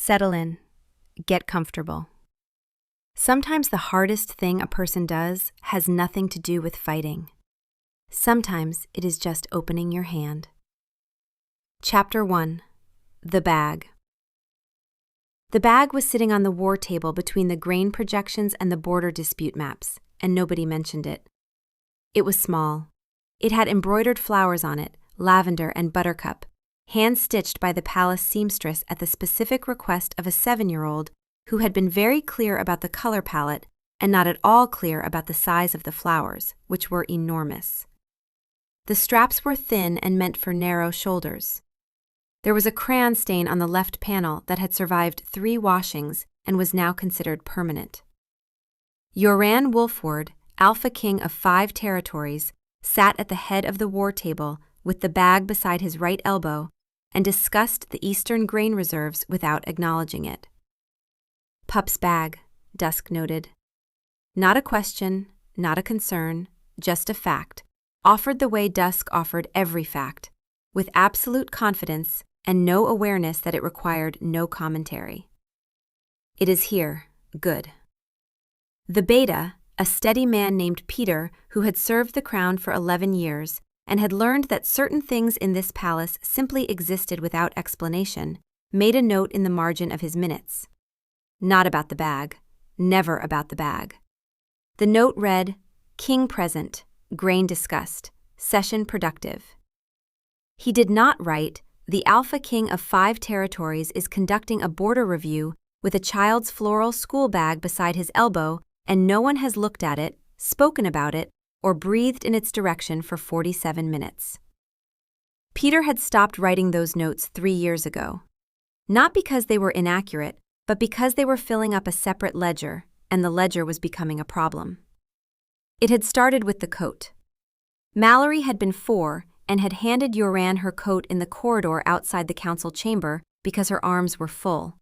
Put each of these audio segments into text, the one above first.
Settle in. Get comfortable. Sometimes the hardest thing a person does has nothing to do with fighting. Sometimes it is just opening your hand. Chapter 1. The Bag. The bag was sitting on the war table between the grain projections and the border dispute maps, and nobody mentioned it. It was small. It had embroidered flowers on it, lavender and buttercup, hand-stitched by the palace seamstress at the specific request of a 7-year-old who had been very clear about the color palette and not at all clear about the size of the flowers, which were enormous. The straps were thin and meant for narrow shoulders. There was a crayon stain on the left panel that had survived 3 washings and was now considered permanent. Yoran Wolfward, Alpha King of 5 territories, sat at the head of the war table with the bag beside his right elbow and discussed the eastern grain reserves without acknowledging it. Pup's bag, Dusk noted. Not a question, not a concern, just a fact, offered the way Dusk offered every fact, with absolute confidence and no awareness that it required no commentary. It is here, good. The beta, a steady man named Peter who had served the crown for 11 years and had learned that certain things in this palace simply existed without explanation, made a note in the margin of his minutes. Not about the bag, never about the bag. The note read, King present, grain discussed, session productive. He did not write, the Alpha King of 5 territories is conducting a border review with a child's floral school bag beside his elbow and no one has looked at it, spoken about it, or breathed in its direction for 47 minutes. Peter had stopped writing those notes 3 years ago. Not because they were inaccurate, but because they were filling up a separate ledger, and the ledger was becoming a problem. It had started with the coat. Mallory had been 4 and had handed Yoran her coat in the corridor outside the council chamber because her arms were full.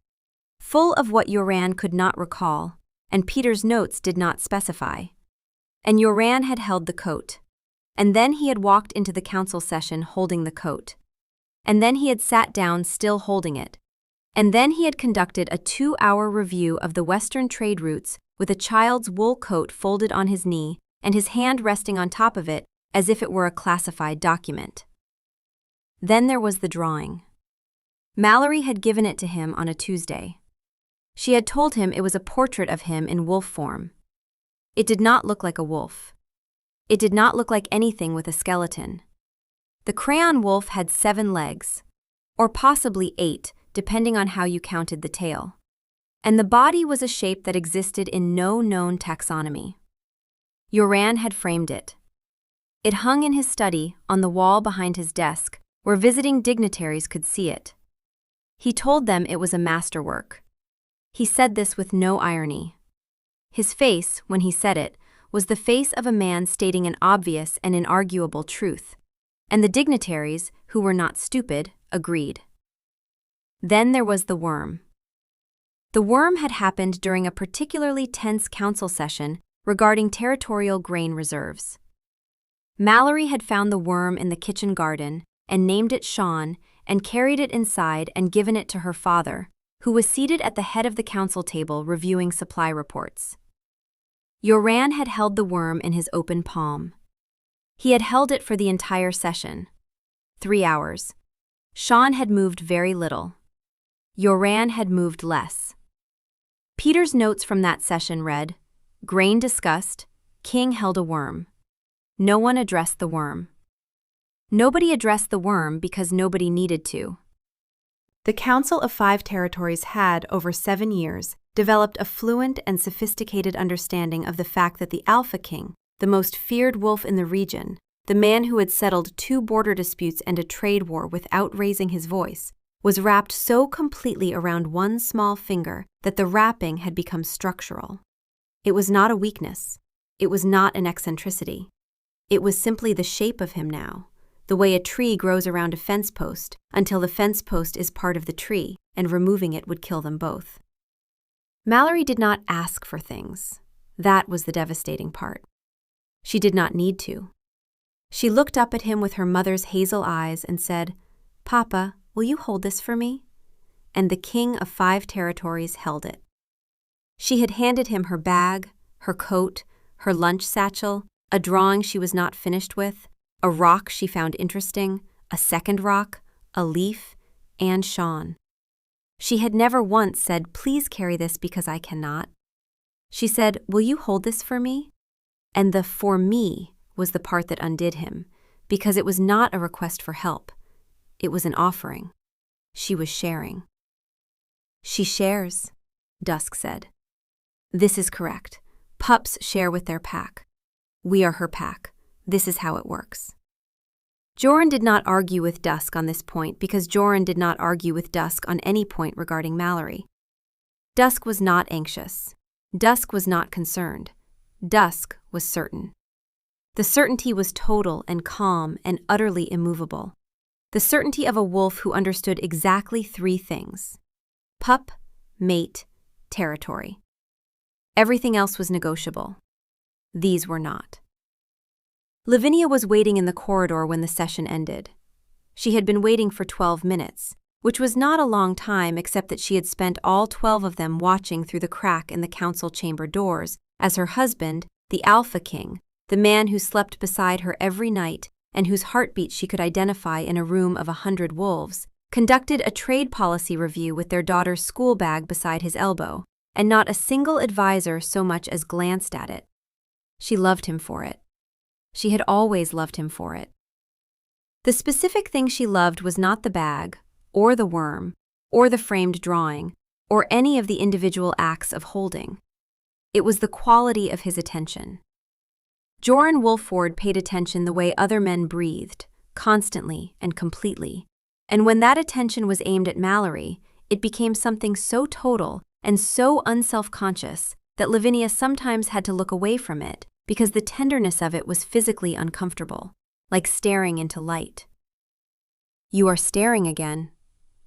Full of what Yoran could not recall, and Peter's notes did not specify. And Yoran had held the coat. And then he had walked into the council session holding the coat. And then he had sat down still holding it. And then he had conducted a 2-hour review of the Western trade routes with a child's wool coat folded on his knee and his hand resting on top of it as if it were a classified document. Then there was the drawing. Mallory had given it to him on a Tuesday. She had told him it was a portrait of him in wolf form. It did not look like a wolf. It did not look like anything with a skeleton. The crayon wolf had 7 legs, or possibly 8, depending on how you counted the tail. And the body was a shape that existed in no known taxonomy. Yoran had framed it. It hung in his study, on the wall behind his desk, where visiting dignitaries could see it. He told them it was a masterwork. He said this with no irony. His face, when he said it, was the face of a man stating an obvious and inarguable truth, and the dignitaries, who were not stupid, agreed. Then there was the worm. The worm had happened during a particularly tense council session regarding territorial grain reserves. Mallory had found the worm in the kitchen garden and named it Sean and carried it inside and given it to her father, who was seated at the head of the council table reviewing supply reports. Yoran had held the worm in his open palm. He had held it for the entire session. 3 hours. Sean had moved very little. Yoran had moved less. Peter's notes from that session read, Grain discussed, King held a worm. No one addressed the worm. Nobody addressed the worm because nobody needed to. The Council of 5 Territories had, over 7 years, developed a fluent and sophisticated understanding of the fact that the Alpha King, the most feared wolf in the region, the man who had settled 2 border disputes and a trade war without raising his voice, was wrapped so completely around one small finger that the wrapping had become structural. It was not a weakness. It was not an eccentricity. It was simply the shape of him now, the way a tree grows around a fence post until the fence post is part of the tree, and removing it would kill them both. Mallory did not ask for things. That was the devastating part. She did not need to. She looked up at him with her mother's hazel eyes and said, "Papa, will you hold this for me?" and the king of 5 territories held it. She had handed him her bag, her coat, her lunch satchel, a drawing she was not finished with, a rock she found interesting, a second rock, a leaf, and Sean. She had never once said, "Please carry this because I cannot." She said, "Will you hold this for me?" And the "for me" was the part that undid him, because it was not a request for help. It was an offering. She was sharing. "She shares," Dusk said. "This is correct. Pups share with their pack. We are her pack. This is how it works." Joran did not argue with Dusk on this point because Joran did not argue with Dusk on any point regarding Mallory. Dusk was not anxious. Dusk was not concerned. Dusk was certain. The certainty was total and calm and utterly immovable. The certainty of a wolf who understood exactly 3 things: pup, mate, territory. Everything else was negotiable. These were not. Lavinia was waiting in the corridor when the session ended. She had been waiting for 12 minutes, which was not a long time except that she had spent all 12 of them watching through the crack in the council chamber doors as her husband, the Alpha King, the man who slept beside her every night and whose heartbeat she could identify in a room of 100 wolves, conducted a trade policy review with their daughter's school bag beside his elbow, and not a single advisor so much as glanced at it. She loved him for it. She had always loved him for it. The specific thing she loved was not the bag, or the worm, or the framed drawing, or any of the individual acts of holding. It was the quality of his attention. Joran Wolford paid attention the way other men breathed, constantly and completely, and when that attention was aimed at Mallory, it became something so total and so unself-conscious that Lavinia sometimes had to look away from it because the tenderness of it was physically uncomfortable, like staring into light. "You are staring again,"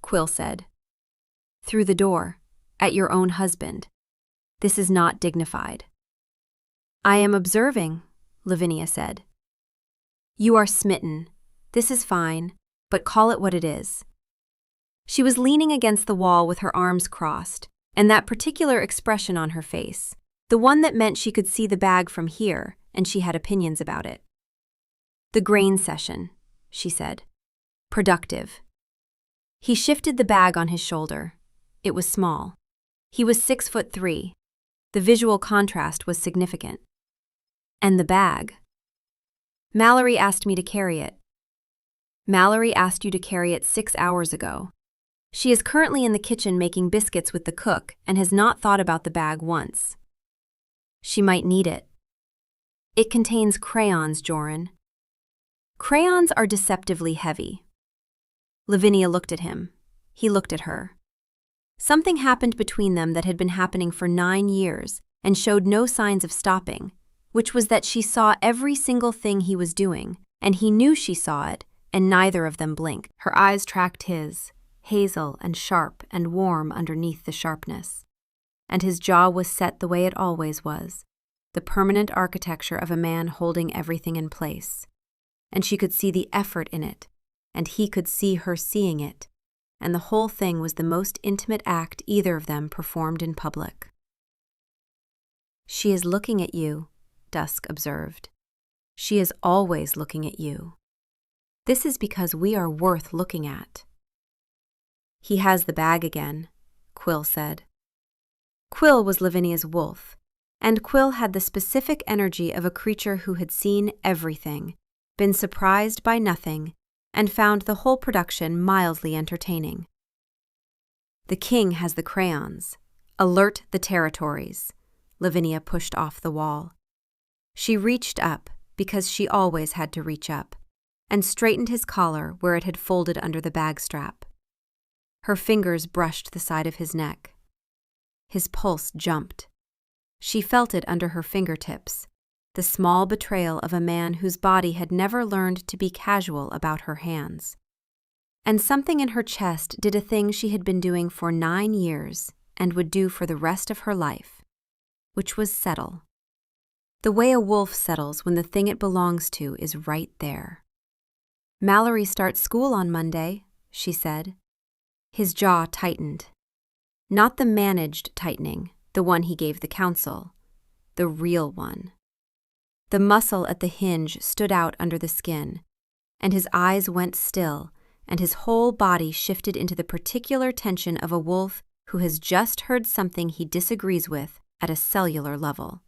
Quill said. "Through the door, at your own husband. This is not dignified." "I am observing," Lavinia said. "You are smitten. This is fine, but call it what it is." She was leaning against the wall with her arms crossed, and that particular expression on her face, the one that meant she could see the bag from here, and she had opinions about it. "The grain session," she said. "Productive." He shifted the bag on his shoulder. It was small. He was 6'3". The visual contrast was significant. "And the bag?" "Mallory asked me to carry it." "Mallory asked you to carry it 6 hours ago. She is currently in the kitchen making biscuits with the cook and has not thought about the bag once." "She might need it." "It contains crayons, Joran." "Crayons are deceptively heavy." Lavinia looked at him. He looked at her. Something happened between them that had been happening for 9 years and showed no signs of stopping, which was that she saw every single thing he was doing, and he knew she saw it, and neither of them blinked. Her eyes tracked his, hazel and sharp and warm underneath the sharpness. And his jaw was set the way it always was, the permanent architecture of a man holding everything in place. And she could see the effort in it, and he could see her seeing it, and the whole thing was the most intimate act either of them performed in public. "She is looking at you," Dusk observed. "She is always looking at you. This is because we are worth looking at." "He has the bag again," Quill said. Quill was Lavinia's wolf, and Quill had the specific energy of a creature who had seen everything, been surprised by nothing, and found the whole production mildly entertaining. "The king has the crayons. Alert the territories." Lavinia pushed off the wall. She reached up, because she always had to reach up, and straightened his collar where it had folded under the bag strap. Her fingers brushed the side of his neck. His pulse jumped. She felt it under her fingertips, the small betrayal of a man whose body had never learned to be casual about her hands. And something in her chest did a thing she had been doing for 9 years and would do for the rest of her life, which was settle. The way a wolf settles when the thing it belongs to is right there. "Mallory starts school on Monday," she said. His jaw tightened. Not the managed tightening, the one he gave the counsel, the real one. The muscle at the hinge stood out under the skin, and his eyes went still, and his whole body shifted into the particular tension of a wolf who has just heard something he disagrees with at a cellular level.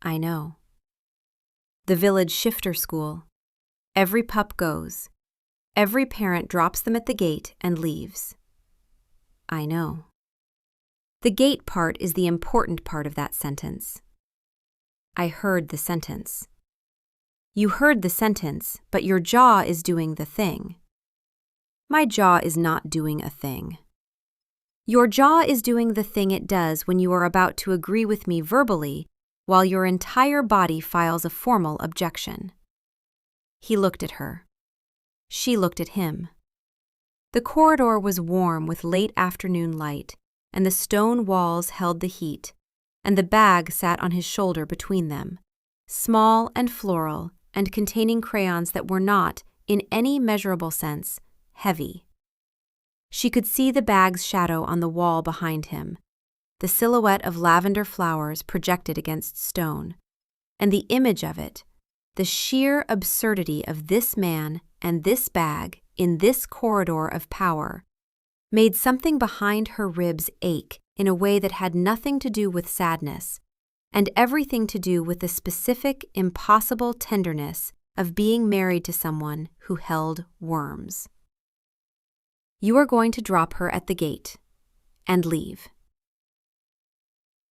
I know. The village shifter school. Every pup goes. Every parent drops them at the gate and leaves. I know. The gate part is the important part of that sentence. I heard the sentence. You heard the sentence, but your jaw is doing the thing. My jaw is not doing a thing. Your jaw is doing the thing it does when you are about to agree with me verbally, while your entire body files a formal objection. He looked at her. She looked at him. The corridor was warm with late afternoon light, and the stone walls held the heat, and the bag sat on his shoulder between them, small and floral and containing crayons that were not, in any measurable sense, heavy. She could see the bag's shadow on the wall behind him, the silhouette of lavender flowers projected against stone, and the image of it, the sheer absurdity of this man and this bag in this corridor of power, made something behind her ribs ache in a way that had nothing to do with sadness, and everything to do with the specific, impossible tenderness of being married to someone who held worms. You are going to drop her at the gate and leave.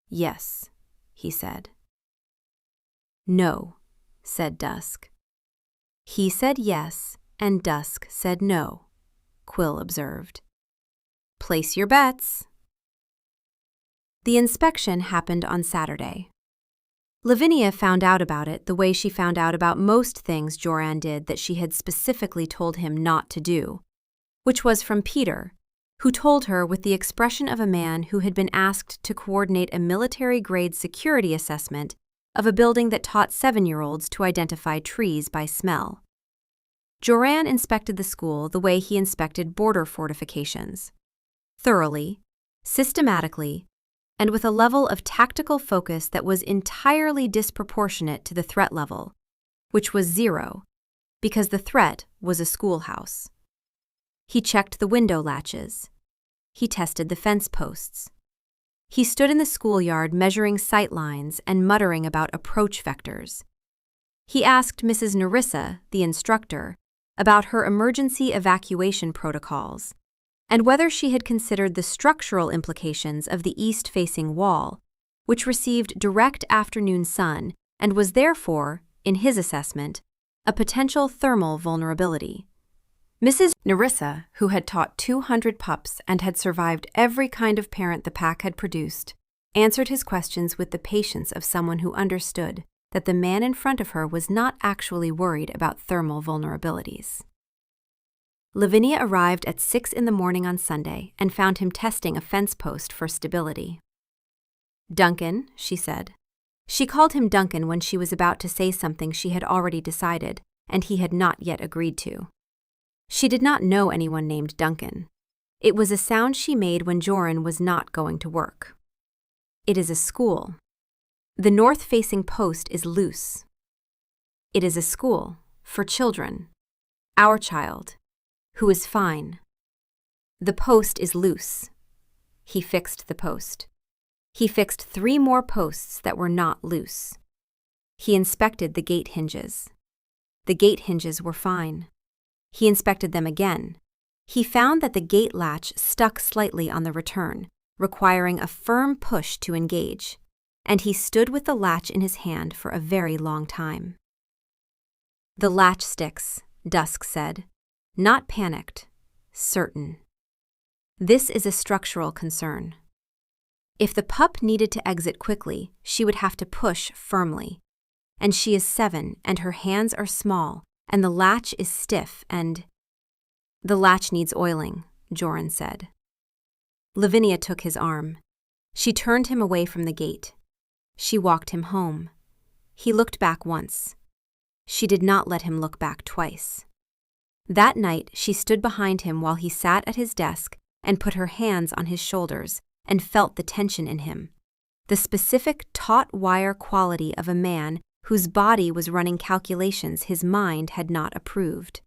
Yes, he said. No, said Dusk. He said yes, and Dusk said no, Quill observed. Place your bets. The inspection happened on Saturday. Lavinia found out about it the way she found out about most things Joran did that she had specifically told him not to do, which was from Peter, who told her with the expression of a man who had been asked to coordinate a military-grade security assessment of a building that taught 7-year-olds to identify trees by smell. Joran inspected the school the way he inspected border fortifications, thoroughly, systematically, and with a level of tactical focus that was entirely disproportionate to the threat level, which was 0, because the threat was a schoolhouse. He checked the window latches. He tested the fence posts. He stood in the schoolyard measuring sight lines and muttering about approach vectors. He asked Mrs. Nerissa, the instructor, about her emergency evacuation protocols, and whether she had considered the structural implications of the east-facing wall, which received direct afternoon sun and was therefore, in his assessment, a potential thermal vulnerability. Mrs. Nerissa, who had taught 200 pups and had survived every kind of parent the pack had produced, answered his questions with the patience of someone who understood that the man in front of her was not actually worried about thermal vulnerabilities. Lavinia arrived at 6 in the morning on Sunday and found him testing a fence post for stability. Duncan, she said. She called him Duncan when she was about to say something she had already decided and he had not yet agreed to. She did not know anyone named Duncan. It was a sound she made when Joran was not going to work. It is a school. The north-facing post is loose. It is a school for children. Our child, who is fine. The post is loose. He fixed the post. He fixed 3 more posts that were not loose. He inspected the gate hinges. The gate hinges were fine. He inspected them again. He found that the gate latch stuck slightly on the return, requiring a firm push to engage, and he stood with the latch in his hand for a very long time. The latch sticks, Dusk said, not panicked, certain. This is a structural concern. If the pup needed to exit quickly, she would have to push firmly. And she is 7, and her hands are small, and the latch is stiff, and... The latch needs oiling, Joran said. Lavinia took his arm. She turned him away from the gate. She walked him home. He looked back once. She did not let him look back twice. That night, she stood behind him while he sat at his desk and put her hands on his shoulders and felt the tension in him, the specific taut wire quality of a man whose body was running calculations his mind had not approved.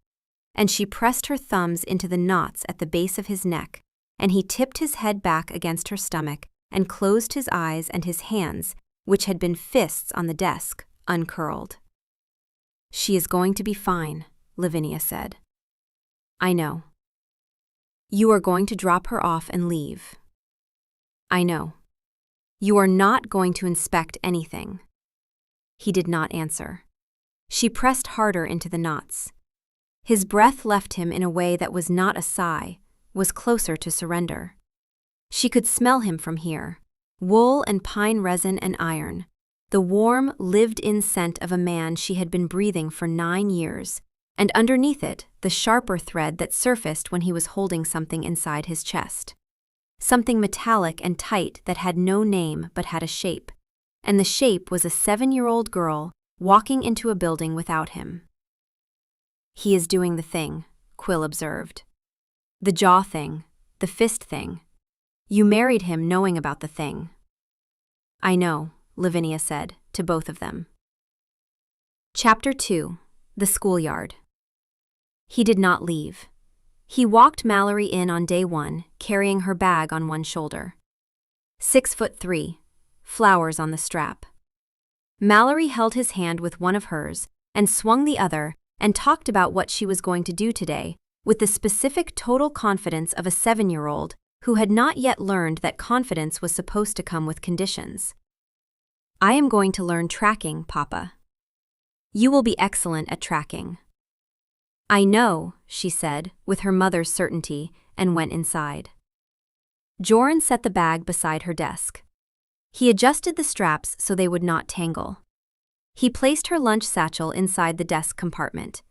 And she pressed her thumbs into the knots at the base of his neck, and he tipped his head back against her stomach and closed his eyes, and his hands, which had been fists on the desk, uncurled. "She is going to be fine," Lavinia said. "I know." "You are going to drop her off and leave." "I know." "You are not going to inspect anything." He did not answer. She pressed harder into the knots. His breath left him in a way that was not a sigh, was closer to surrender. She could smell him from here, wool and pine resin and iron, the warm, lived-in scent of a man she had been breathing for 9 years, and underneath it, the sharper thread that surfaced when he was holding something inside his chest. Something metallic and tight that had no name but had a shape, and the shape was a 7-year-old girl walking into a building without him. "He is doing the thing," Quill observed. "The jaw thing, the fist thing. You married him knowing about the thing." "I know," Lavinia said, to both of them. Chapter 2. The Schoolyard. He did not leave. He walked Mallory in on day 1, carrying her bag on one shoulder. 6'3", flowers on the strap. Mallory held his hand with one of hers and swung the other and talked about what she was going to do today with the specific total confidence of a 7-year-old who had not yet learned that confidence was supposed to come with conditions. "I am going to learn tracking, Papa. You will be excellent at tracking." "I know," she said, with her mother's certainty, and went inside. Joran set the bag beside her desk. He adjusted the straps so they would not tangle. He placed her lunch satchel inside the desk compartment.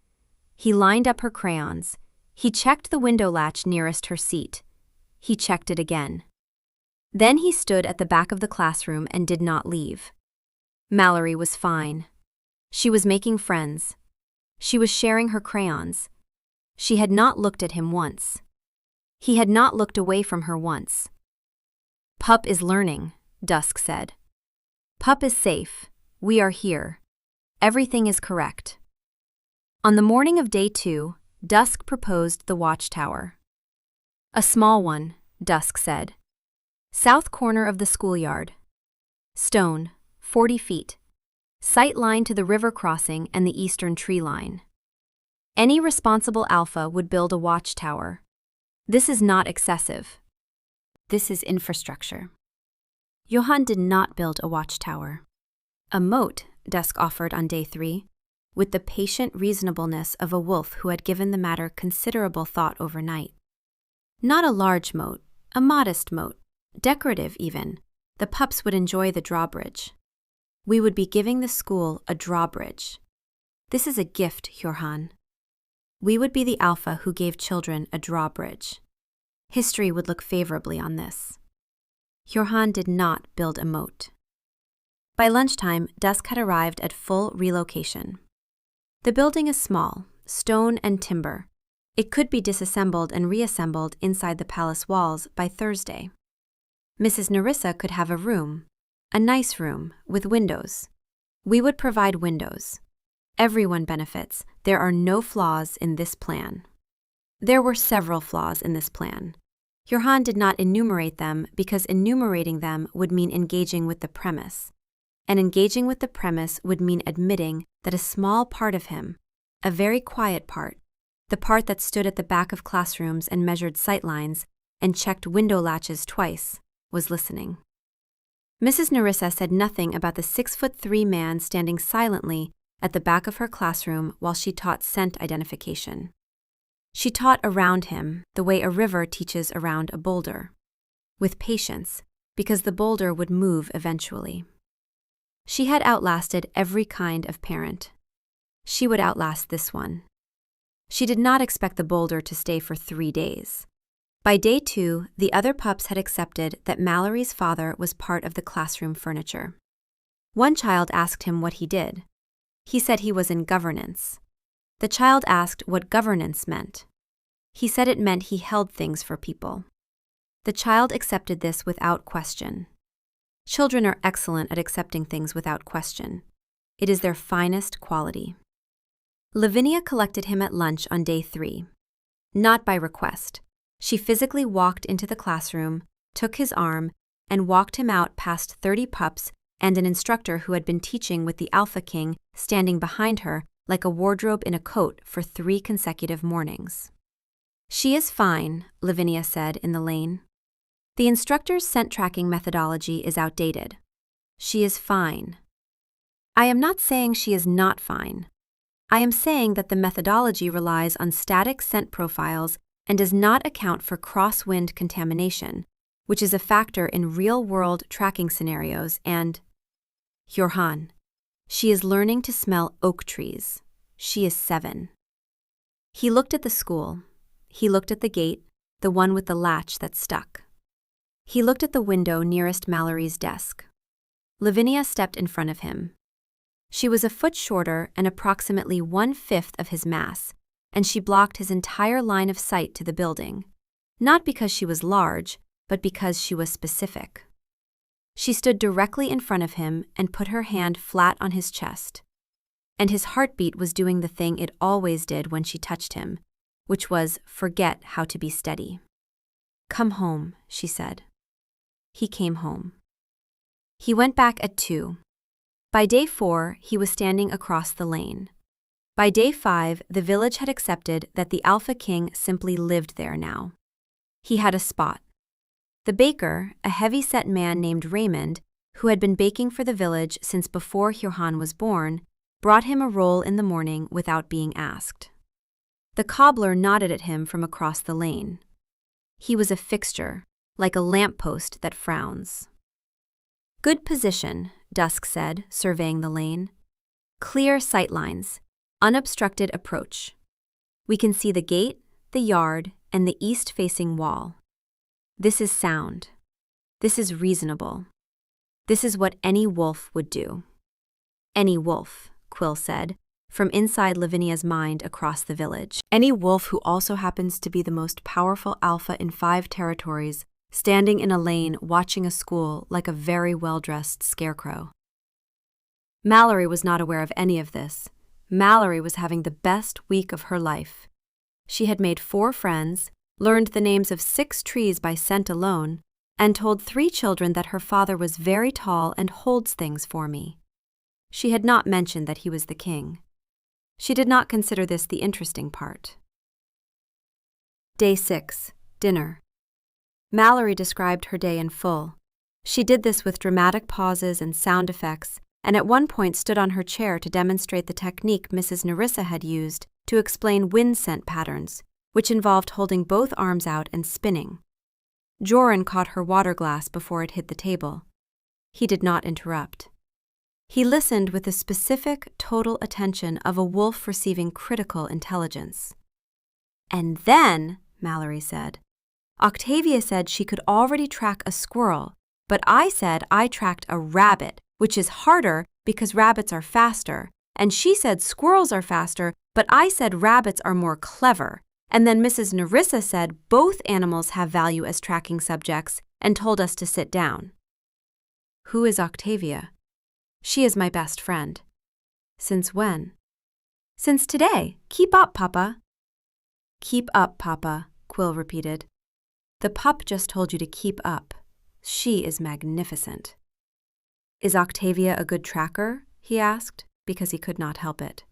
He lined up her crayons. He checked the window latch nearest her seat. He checked it again. Then he stood at the back of the classroom and did not leave. Mallory was fine. She was making friends. She was sharing her crayons. She had not looked at him once. He had not looked away from her once. "Pup is learning," Dusk said. "Pup is safe. We are here. Everything is correct." On the morning of day 2, Dusk proposed the watchtower. "A small one," Dusk said. "South corner of the schoolyard. Stone, 40 feet. Sight line to the river crossing and the eastern tree line. Any responsible alpha would build a watchtower. This is not excessive. This is infrastructure." Johan did not build a watchtower. A moat, Dusk offered on day 3, with the patient reasonableness of a wolf who had given the matter considerable thought overnight. Not a large moat, a modest moat, decorative even. The pups would enjoy the drawbridge. "We would be giving the school a drawbridge. This is a gift, Johan. We would be the alpha who gave children a drawbridge. History would look favorably on this." Johan did not build a moat. By lunchtime, Dusk had arrived at full relocation. The building is small, stone and timber. It could be disassembled and reassembled inside the palace walls by Thursday. Mrs. Nerissa could have a room, a nice room, with windows. We would provide windows. Everyone benefits. There are no flaws in this plan. There were several flaws in this plan. Johan did not enumerate them because enumerating them would mean engaging with the premise. And engaging with the premise would mean admitting that a small part of him, a very quiet part, the part that stood at the back of classrooms and measured sightlines and checked window latches twice, was listening. Mrs. Nerissa said nothing about the 6'3" man standing silently at the back of her classroom while she taught scent identification. She taught around him the way a river teaches around a boulder, with patience, because the boulder would move eventually. She had outlasted every kind of parent. She would outlast this one. She did not expect the boulder to stay for 3 days. By day 2, the other pups had accepted that Mallory's father was part of the classroom furniture. One child asked him what he did. He said he was in governance. The child asked what governance meant. He said it meant he held things for people. The child accepted this without question. Children are excellent at accepting things without question. It is their finest quality. Lavinia collected him at lunch on day 3. Not by request. She physically walked into the classroom, took his arm, and walked him out past 30 pups and an instructor who had been teaching with the Alpha King standing behind her like a wardrobe in a coat for 3 consecutive mornings. "She is fine," Lavinia said in the lane. "The instructor's scent tracking methodology is outdated. She is fine." "I am not saying she is not fine. I am saying that the methodology relies on static scent profiles and does not account for crosswind contamination, which is a factor in real-world tracking scenarios and— Johan, she is learning to smell oak trees. She is 7. He looked at the school. He looked at the gate, the one with the latch that stuck. He looked at the window nearest Mallory's desk. Lavinia stepped in front of him. She was a foot shorter and approximately 1/5 of his mass, and she blocked his entire line of sight to the building, not because she was large, but because she was specific. She stood directly in front of him and put her hand flat on his chest, and his heartbeat was doing the thing it always did when she touched him, which was forget how to be steady. "Come home," she said. He came home. He went back at 2. By day 4, he was standing across the lane. By day 5, the village had accepted that the Alpha King simply lived there now. He had a spot. The baker, a heavy-set man named Raymond, who had been baking for the village since before Johan was born, brought him a roll in the morning without being asked. The cobbler nodded at him from across the lane. He was a fixture, like a lamppost that frowns. "Good position," Dusk said, surveying the lane. "Clear sightlines, unobstructed approach. We can see the gate, the yard, and the east-facing wall. This is sound. This is reasonable. This is what any wolf would do." "Any wolf," Quill said, from inside Lavinia's mind across the village. "Any wolf who also happens to be the most powerful alpha in 5 territories, standing in a lane watching a school like a very well-dressed scarecrow." Mallory was not aware of any of this. Mallory was having the best week of her life. She had made 4 friends, learned the names of 6 trees by scent alone, and told 3 children that her father was very tall and holds things for me. She had not mentioned that he was the king. She did not consider this the interesting part. Day 6, dinner. Mallory described her day in full. She did this with dramatic pauses and sound effects, and at one point stood on her chair to demonstrate the technique Mrs. Nerissa had used to explain wind scent patterns, which involved holding both arms out and spinning. Joran caught her water glass before it hit the table. He did not interrupt. He listened with the specific, total attention of a wolf receiving critical intelligence. "And then," Mallory said, "Octavia said she could already track a squirrel, but I said I tracked a rabbit, which is harder because rabbits are faster, and she said squirrels are faster, but I said rabbits are more clever, and then Mrs. Nerissa said both animals have value as tracking subjects and told us to sit down." "Who is Octavia?" "She is my best friend." "Since when?" "Since today. Keep up, Papa." "Keep up, Papa," Quill repeated. "The pup just told you to keep up. She is magnificent." "Is Octavia a good tracker?" he asked, because he could not help it.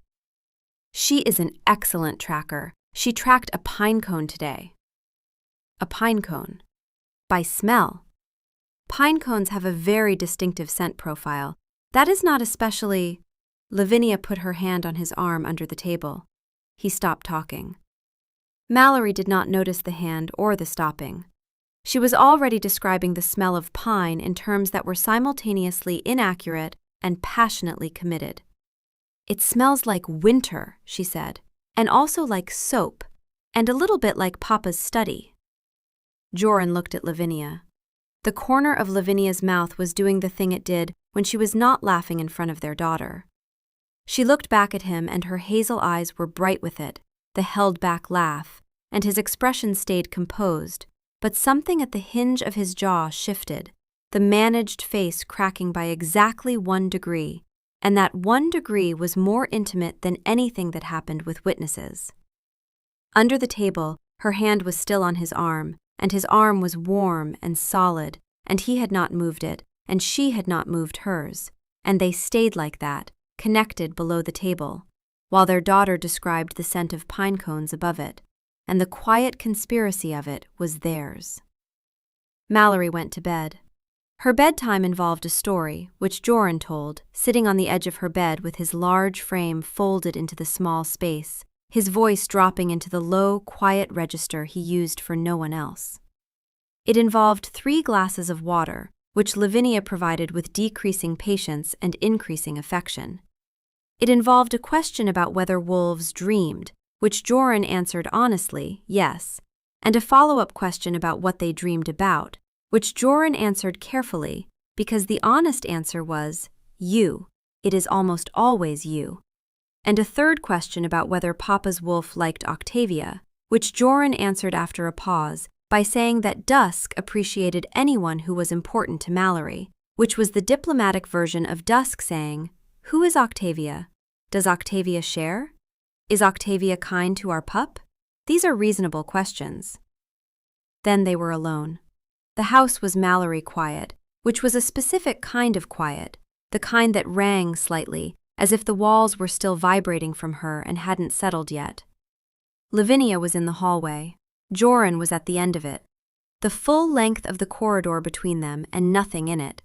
"She is an excellent tracker. She tracked a pine cone today." "A pine cone?" "By smell. Pine cones have a very distinctive scent profile. That is not especially—" Lavinia put her hand on his arm under the table. He stopped talking. Mallory did not notice the hand or the stopping. She was already describing the smell of pine in terms that were simultaneously inaccurate and passionately committed. "It smells like winter," she said, "and also like soap, and a little bit like Papa's study." Joran looked at Lavinia. The corner of Lavinia's mouth was doing the thing it did when she was not laughing in front of their daughter. She looked back at him, and her hazel eyes were bright with it, the held-back laugh, and his expression stayed composed, but something at the hinge of his jaw shifted, the managed face cracking by exactly 1 degree, and that 1 degree was more intimate than anything that happened with witnesses. Under the table, her hand was still on his arm, and his arm was warm and solid, and he had not moved it, and she had not moved hers, and they stayed like that, connected below the table, while their daughter described the scent of pine cones above it, and the quiet conspiracy of it was theirs. Mallory went to bed. Her bedtime involved a story, which Joran told, sitting on the edge of her bed with his large frame folded into the small space, his voice dropping into the low, quiet register he used for no one else. It involved 3 glasses of water, which Lavinia provided with decreasing patience and increasing affection. It involved a question about whether wolves dreamed, which Joran answered honestly, yes, and a follow-up question about what they dreamed about, which Joran answered carefully, because the honest answer was, you, it is almost always you, and a third question about whether Papa's wolf liked Octavia, which Joran answered after a pause by saying that Dusk appreciated anyone who was important to Mallory, which was the diplomatic version of Dusk saying, "Who is Octavia? Does Octavia share? Is Octavia kind to our pup? These are reasonable questions." Then they were alone. The house was Mallory quiet, which was a specific kind of quiet, the kind that rang slightly, as if the walls were still vibrating from her and hadn't settled yet. Lavinia was in the hallway. Joran was at the end of it. The full length of the corridor between them and nothing in it.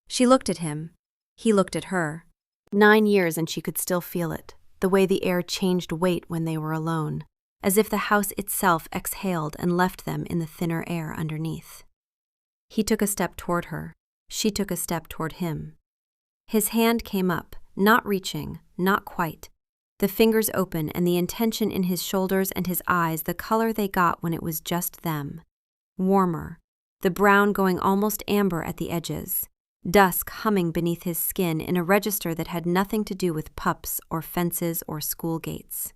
She looked at him. He looked at her. 9 years and she could still feel it, the way the air changed weight when they were alone, as if the house itself exhaled and left them in the thinner air underneath. He took a step toward her. She took a step toward him. His hand came up, not reaching, not quite. The fingers open and the intention in his shoulders and his eyes the color they got when it was just them. Warmer, the brown going almost amber at the edges. Dusk humming beneath his skin in a register that had nothing to do with pups or fences or school gates.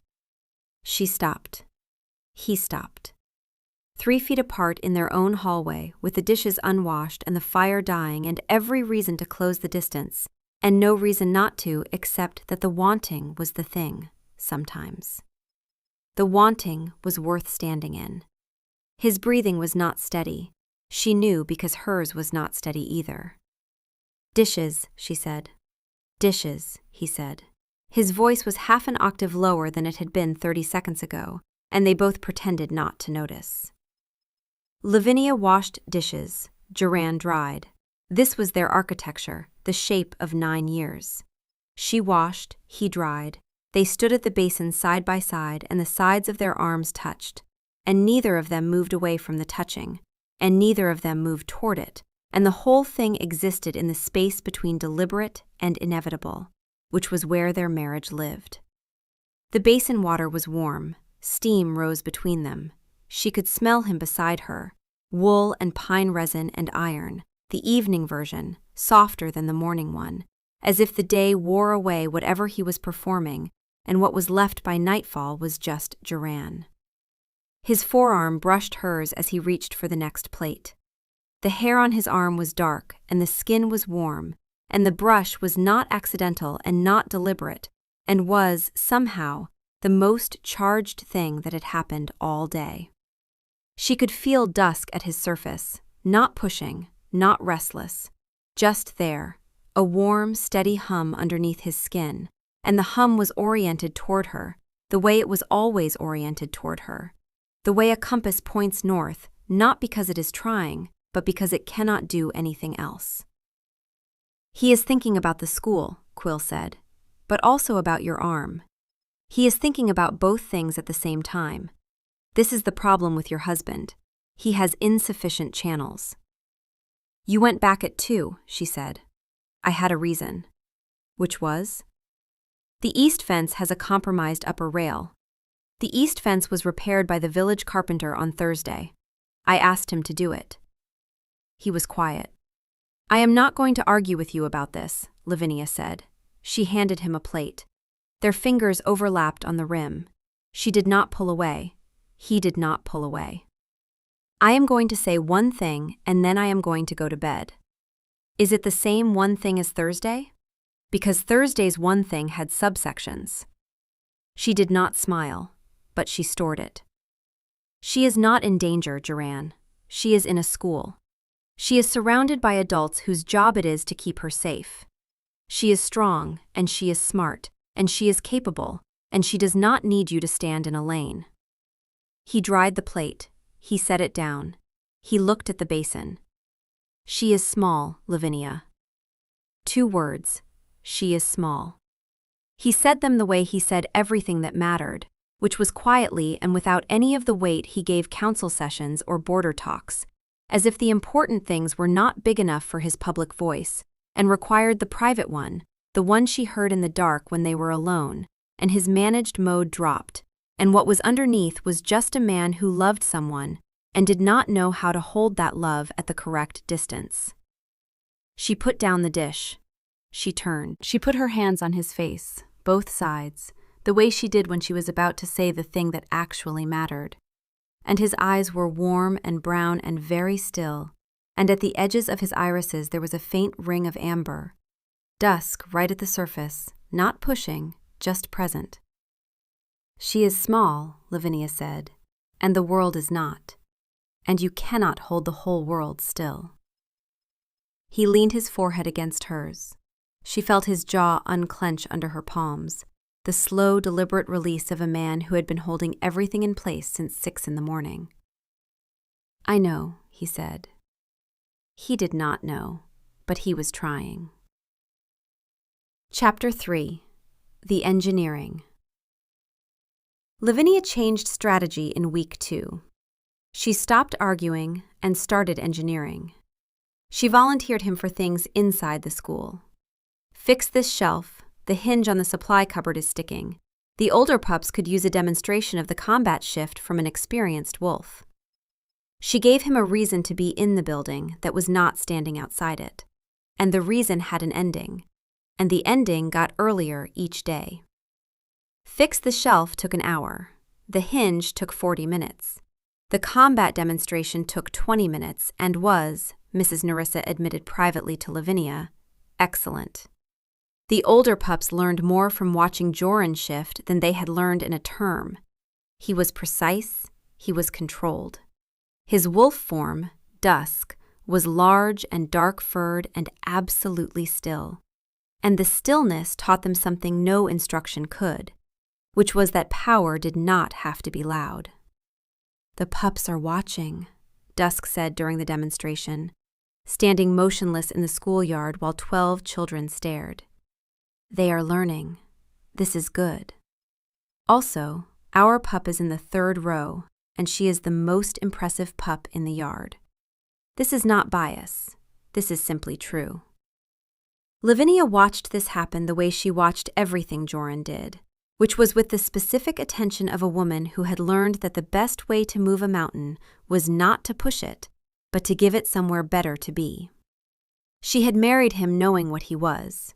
She stopped. He stopped. 3 feet apart in their own hallway, with the dishes unwashed and the fire dying and every reason to close the distance, and no reason not to except that the wanting was the thing, sometimes. The wanting was worth standing in. His breathing was not steady. She knew because hers was not steady either. "Dishes," she said. "Dishes," he said. His voice was half an octave lower than it had been 30 seconds ago, and they both pretended not to notice. Lavinia washed dishes. Joran dried. This was their architecture, the shape of 9 years. She washed, he dried. They stood at the basin side by side, and the sides of their arms touched, and neither of them moved away from the touching, and neither of them moved toward it, and the whole thing existed in the space between deliberate and inevitable, which was where their marriage lived. The basin water was warm. Steam rose between them. She could smell him beside her, wool and pine resin and iron, the evening version, softer than the morning one, as if the day wore away whatever he was performing, and what was left by nightfall was just Joran. His forearm brushed hers as he reached for the next plate. The hair on his arm was dark, and the skin was warm, and the brush was not accidental and not deliberate, and was, somehow, the most charged thing that had happened all day. She could feel Dusk at his surface, not pushing, not restless, just there, a warm, steady hum underneath his skin, and the hum was oriented toward her, the way it was always oriented toward her, the way a compass points north, not because it is trying, but because it cannot do anything else. "He is thinking about the school," Quill said, "but also about your arm. He is thinking about both things at the same time. This is the problem with your husband. He has insufficient channels." "You went back at 2, she said. "I had a reason." "Which was?" "The east fence has a compromised upper rail. The east fence was repaired by the village carpenter on Thursday. I asked him to do it." He was quiet. "I am not going to argue with you about this," Lavinia said. She handed him a plate. Their fingers overlapped on the rim. She did not pull away. He did not pull away. I am going to say one thing and then I am going to go to bed. Is it the same one thing as Thursday? Because Thursday's one thing had subsections. She did not smile, but she stored it. She is not in danger, Joran. She is in a school. She is surrounded by adults whose job it is to keep her safe. She is strong, and she is smart, and she is capable, and she does not need you to stand in a lane. He dried the plate. He set it down. He looked at the basin. She is small, Lavinia. 2 words. She is small. He said them the way he said everything that mattered, which was quietly and without any of the weight he gave council sessions or border talks, as if the important things were not big enough for his public voice, and required the private one, the one she heard in the dark when they were alone, and his managed mode dropped, and what was underneath was just a man who loved someone and did not know how to hold that love at the correct distance. She put down the dish. She turned. She put her hands on his face, both sides, the way she did when she was about to say the thing that actually mattered. And his eyes were warm and brown and very still, and at the edges of his irises there was a faint ring of amber. Dusk right at the surface, not pushing, just present. She is small, Lavinia said, and the world is not, and you cannot hold the whole world still. He leaned his forehead against hers. She felt his jaw unclench under her palms, the slow, deliberate release of a man who had been holding everything in place since 6 a.m. I know, he said. He did not know, but he was trying. Chapter 3. The Engineering. Lavinia changed strategy in week 2. She stopped arguing and started engineering. She volunteered him for things inside the school. Fix this shelf. The hinge on the supply cupboard is sticking. The older pups could use a demonstration of the combat shift from an experienced wolf. She gave him a reason to be in the building that was not standing outside it. And the reason had an ending. And the ending got earlier each day. Fix the shelf took an hour. The hinge took 40 minutes. The combat demonstration took 20 minutes and was, Mrs. Nerissa admitted privately to Lavinia, excellent. The older pups learned more from watching Joran shift than they had learned in a term. He was precise, he was controlled. His wolf form, Dusk, was large and dark-furred and absolutely still. And the stillness taught them something no instruction could, which was that power did not have to be loud. The pups are watching, Dusk said during the demonstration, standing motionless in the schoolyard while 12 children stared. They are learning. This is good. Also, our pup is in the 3rd row, and she is the most impressive pup in the yard. This is not bias. This is simply true. Lavinia watched this happen the way she watched everything Joran did, which was with the specific attention of a woman who had learned that the best way to move a mountain was not to push it, but to give it somewhere better to be. She had married him knowing what he was.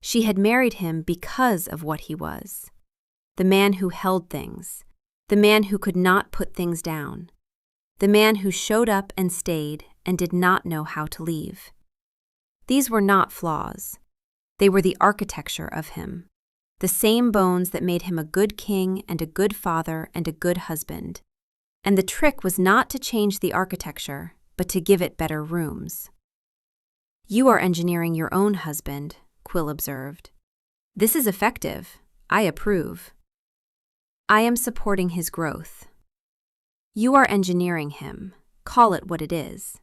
She had married him because of what he was. The man who held things. The man who could not put things down. The man who showed up and stayed and did not know how to leave. These were not flaws. They were the architecture of him. The same bones that made him a good king and a good father and a good husband. And the trick was not to change the architecture, but to give it better rooms. You are engineering your own husband, Quill observed. This is effective. I approve. I am supporting his growth. You are engineering him. Call it what it is.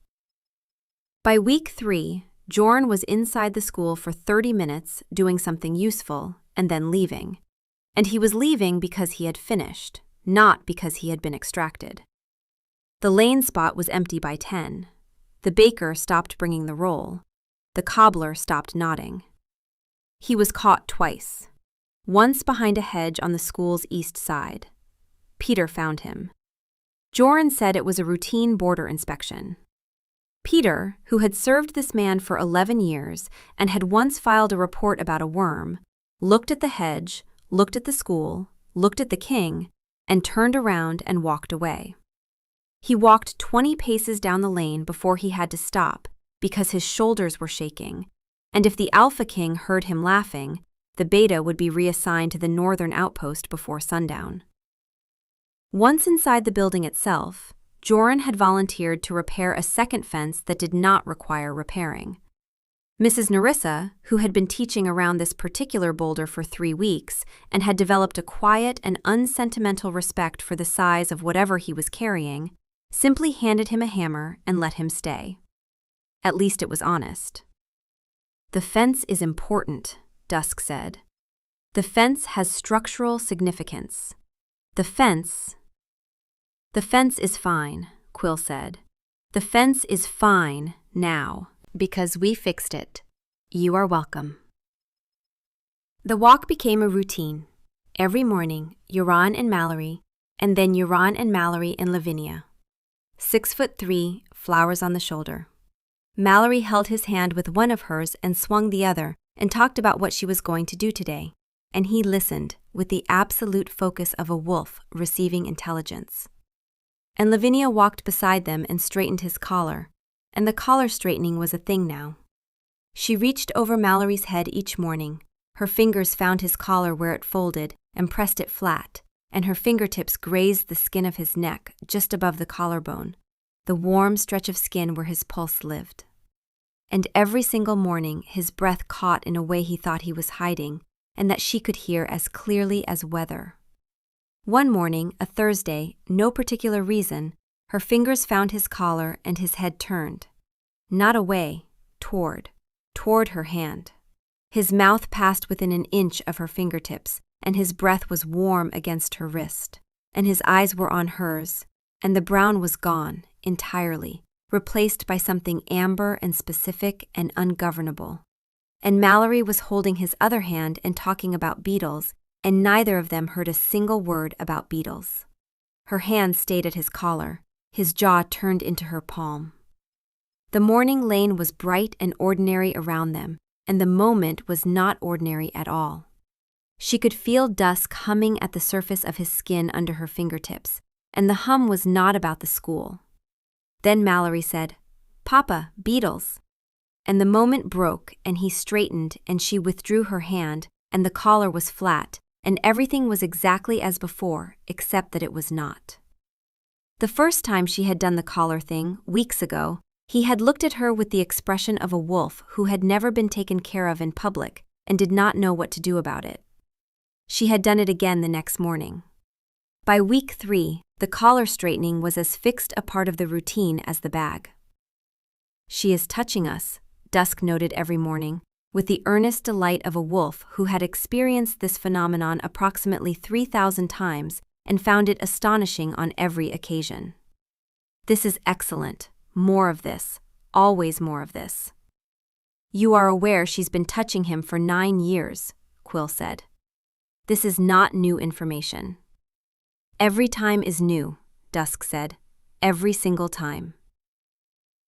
By week 3, Joran was inside the school for 30 minutes doing something useful and then leaving. And he was leaving because he had finished, not because he had been extracted. The lane spot was empty by 10. The baker stopped bringing the roll. The cobbler stopped nodding. He was caught twice. Once behind a hedge on the school's east side. Peter found him. Joran said it was a routine border inspection. Peter, who had served this man for 11 years and had once filed a report about a worm, looked at the hedge, looked at the school, looked at the king, and turned around and walked away. He walked 20 paces down the lane before he had to stop because his shoulders were shaking, and if the Alpha King heard him laughing, the Beta would be reassigned to the northern outpost before sundown. Once inside the building itself, Joran had volunteered to repair a second fence that did not require repairing. Mrs. Nerissa, who had been teaching around this particular boulder for 3 weeks and had developed a quiet and unsentimental respect for the size of whatever he was carrying, simply handed him a hammer and let him stay. At least it was honest. "The fence is important," Dusk said. "The fence has structural significance. The fence is fine," Quill said. "The fence is fine now, because we fixed it. You are welcome." The walk became a routine. Every morning, Joran and Mallory, and then Joran and Mallory and Lavinia. 6'3", flowers on the shoulder. Mallory held his hand with one of hers and swung the other and talked about what she was going to do today, and he listened with the absolute focus of a wolf receiving intelligence. And Lavinia walked beside them and straightened his collar, and the collar straightening was a thing now. She reached over Mallory's head each morning. Her fingers found his collar where it folded and pressed it flat, and her fingertips grazed the skin of his neck just above the collarbone, the warm stretch of skin where his pulse lived. And every single morning his breath caught in a way he thought he was hiding, and that she could hear as clearly as weather. One morning, a Thursday, no particular reason, her fingers found his collar and his head turned. Not away, toward her hand. His mouth passed within an inch of her fingertips, and his breath was warm against her wrist, and his eyes were on hers, and the brown was gone, entirely, replaced by something amber and specific and ungovernable. And Mallory was holding his other hand and talking about beetles, and neither of them heard a single word about beetles. Her hand stayed at his collar, his jaw turned into her palm. The morning lane was bright and ordinary around them, and the moment was not ordinary at all. She could feel dusk humming at the surface of his skin under her fingertips, and the hum was not about the school. Then Mallory said, "Papa, beetles." And the moment broke, and he straightened, and she withdrew her hand, and the collar was flat, and everything was exactly as before, except that it was not. The first time she had done the collar thing, weeks ago, he had looked at her with the expression of a wolf who had never been taken care of in public and did not know what to do about it. She had done it again the next morning. By week 3, the collar straightening was as fixed a part of the routine as the bag. "She is touching us," Dusk noted every morning, with the earnest delight of a wolf who had experienced this phenomenon approximately 3,000 times and found it astonishing on every occasion. "This is excellent. More of this. Always more of this." "You are aware she's been touching him for 9 years," Quill said. "This is not new information." "Every time is new," Dusk said. "Every single time."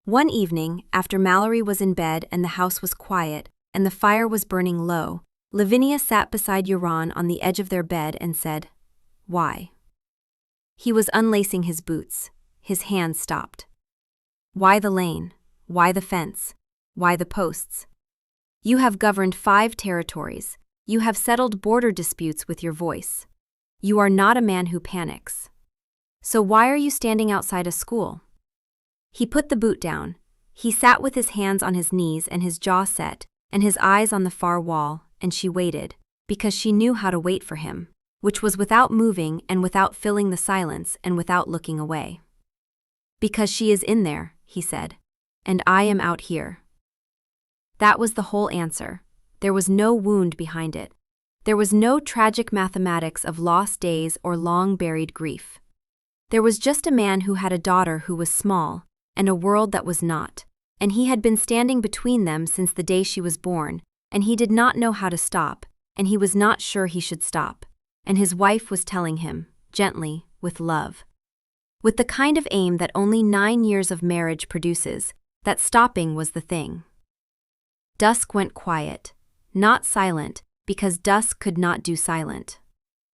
One evening, after Mallory was in bed and the house was quiet and the fire was burning low, Lavinia sat beside Joran on the edge of their bed and said, "Why?" He was unlacing his boots. His hand stopped. "Why the lane? Why the fence? Why the posts? You have governed 5 territories. You have settled border disputes with your voice. You are not a man who panics. So why are you standing outside a school?" He put the boot down. He sat with his hands on his knees and his jaw set, and his eyes on the far wall, and she waited, because she knew how to wait for him, which was without moving and without filling the silence and without looking away. "Because she is in there," he said, "and I am out here." That was the whole answer. There was no wound behind it. There was no tragic mathematics of lost days or long-buried grief. There was just a man who had a daughter who was small, and a world that was not, and he had been standing between them since the day she was born, and he did not know how to stop, and he was not sure he should stop, and his wife was telling him, gently, with love, with the kind of aim that only 9 years of marriage produces, that stopping was the thing. Dusk went quiet, not silent, because dusk could not do silent.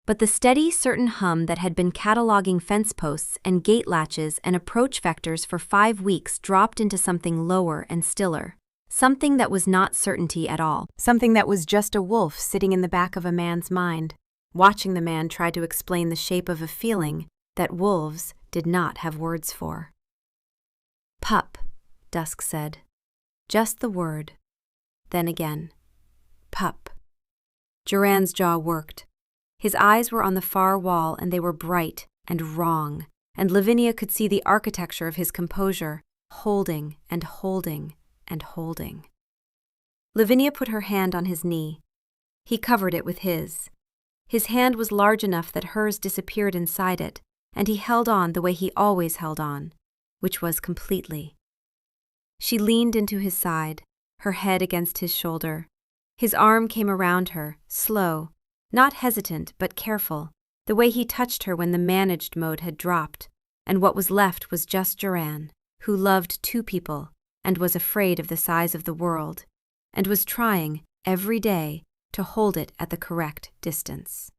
But the steady, certain hum that had been cataloging fence posts and gate latches and approach vectors for 5 weeks dropped into something lower and stiller, something that was not certainty at all, something that was just a wolf sitting in the back of a man's mind, watching the man try to explain the shape of a feeling that wolves did not have words for. Pup, Dusk said. Just the word. Then again. Pup. Duran's jaw worked. His eyes were on the far wall and they were bright and wrong, and Lavinia could see the architecture of his composure, holding and holding and holding. Lavinia put her hand on his knee. He covered it with his. His hand was large enough that hers disappeared inside it, and he held on the way he always held on, which was completely. She leaned into his side, her head against his shoulder. His arm came around her, slow, not hesitant but careful, the way he touched her when the managed mode had dropped, and what was left was just Duran, who loved 2 people and was afraid of the size of the world, and was trying, every day, to hold it at the correct distance.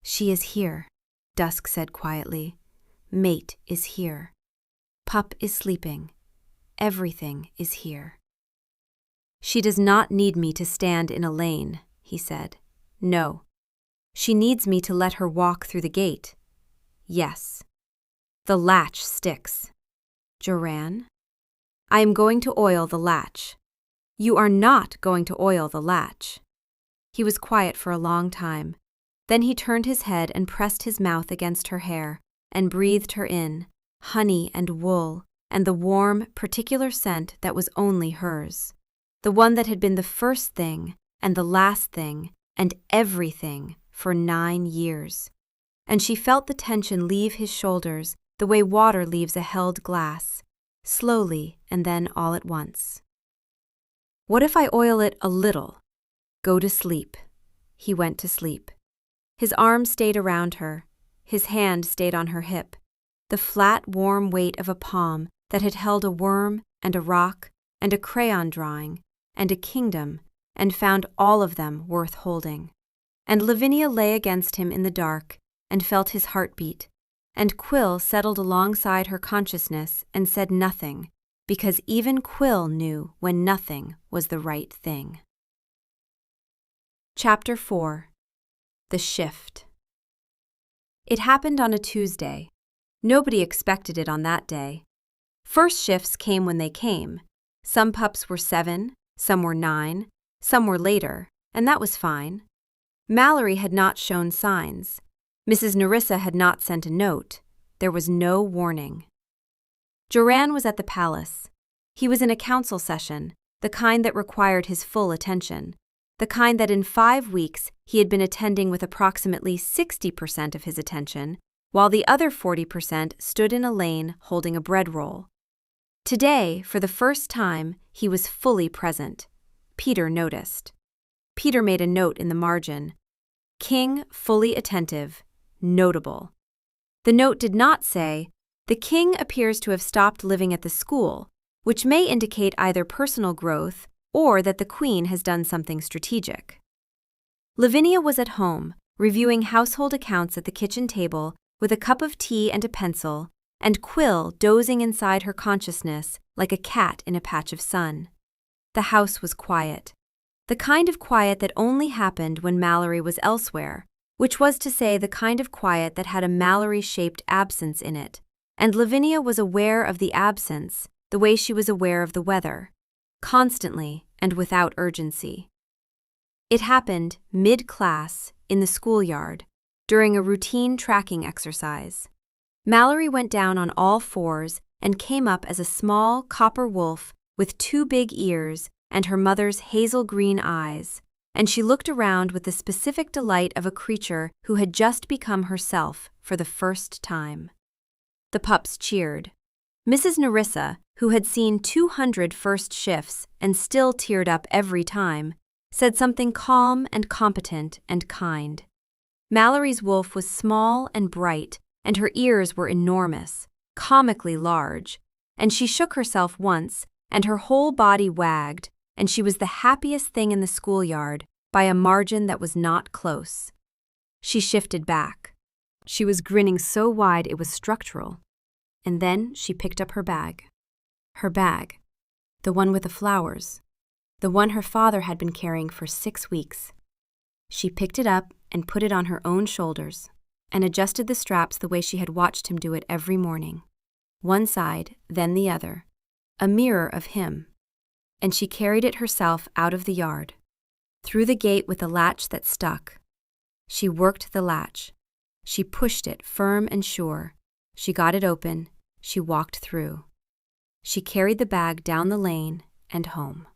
She is here, Dusk said quietly. Mate is here. Pup is sleeping. Everything is here. She does not need me to stand in a lane, he said. No. She needs me to let her walk through the gate. Yes. The latch sticks. Duran? I am going to oil the latch. You are not going to oil the latch. He was quiet for a long time. Then he turned his head and pressed his mouth against her hair and breathed her in, honey and wool, and the warm, particular scent that was only hers. The one that had been the first thing and the last thing and everything for 9 years. And she felt the tension leave his shoulders the way water leaves a held glass, slowly and then all at once. What if I oil it a little? Go to sleep. He went to sleep. His arm stayed around her. His hand stayed on her hip. The flat, warm weight of a palm that had held a worm and a rock and a crayon drawing and a kingdom and found all of them worth holding. And Lavinia lay against him in the dark and felt his heartbeat, and Quill settled alongside her consciousness and said nothing, because even Quill knew when nothing was the right thing. Chapter 4. The Shift. It happened on a Tuesday. Nobody expected it on that day. First shifts came when they came. Some pups were 7, some were 9, some were later, and that was fine. Mallory had not shown signs. Mrs. Nerissa had not sent a note. There was no warning. Duran was at the palace. He was in a council session, the kind that required his full attention, the kind that in 5 weeks he had been attending with approximately 60% of his attention, while the other 40% stood in a lane holding a bread roll. Today, for the first time, he was fully present. Peter noticed. Peter made a note in the margin. King fully attentive, notable. The note did not say, "The king appears to have stopped living at the school," which may indicate either personal growth or that the queen has done something strategic. Lavinia was at home, reviewing household accounts at the kitchen table with a cup of tea and a pencil, and Quill dozing inside her consciousness like a cat in a patch of sun. The house was quiet. The kind of quiet that only happened when Mallory was elsewhere, which was to say the kind of quiet that had a Mallory-shaped absence in it, and Lavinia was aware of the absence the way she was aware of the weather, constantly and without urgency. It happened mid-class in the schoolyard, during a routine tracking exercise. Mallory went down on all fours and came up as a small copper wolf with 2 big ears and her mother's hazel green eyes, and she looked around with the specific delight of a creature who had just become herself for the first time. The pups cheered. Mrs. Nerissa, who had seen 200 first shifts and still teared up every time, said something calm and competent and kind. Mallory's wolf was small and bright, and her ears were enormous, comically large, and she shook herself once, and her whole body wagged, and she was the happiest thing in the schoolyard, by a margin that was not close. She shifted back. She was grinning so wide it was structural. And then she picked up her bag. Her bag. The one with the flowers. The one her father had been carrying for 6 weeks. She picked it up and put it on her own shoulders, and adjusted the straps the way she had watched him do it every morning. One side, then the other. A mirror of him. And she carried it herself out of the yard, through the gate with a latch that stuck. She worked the latch. She pushed it firm and sure. She got it open. She walked through. She carried the bag down the lane and home.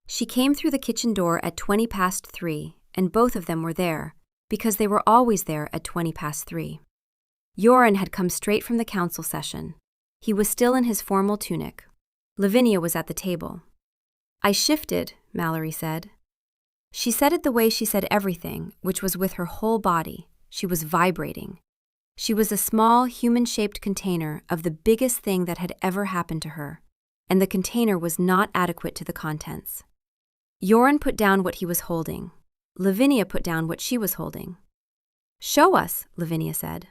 She came through the kitchen door at 3:20, and both of them were there, because they were always there at 3:20. Joran had come straight from the council session. He was still in his formal tunic. Lavinia was at the table. "I shifted," Mallory said. She said it the way she said everything, which was with her whole body. She was vibrating. She was a small, human-shaped container of the biggest thing that had ever happened to her, and the container was not adequate to the contents. Joran put down what he was holding. Lavinia put down what she was holding. "Show us," Lavinia said.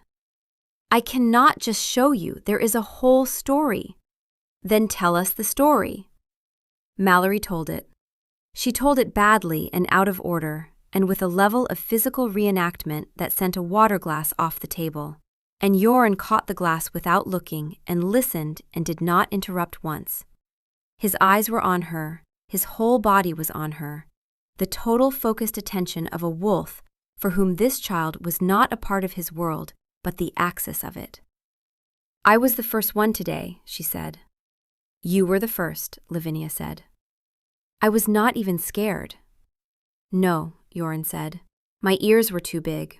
"I cannot just show you. There is a whole story." "Then tell us the story." Mallory told it. She told it badly and out of order, and with a level of physical reenactment that sent a water glass off the table. And Joran caught the glass without looking and listened and did not interrupt once. His eyes were on her. His whole body was on her. The total focused attention of a wolf for whom this child was not a part of his world, but the axis of it. "I was the first one today," she said. "You were the first," Lavinia said. "I was not even scared." "No," Joran said. "My ears were too big."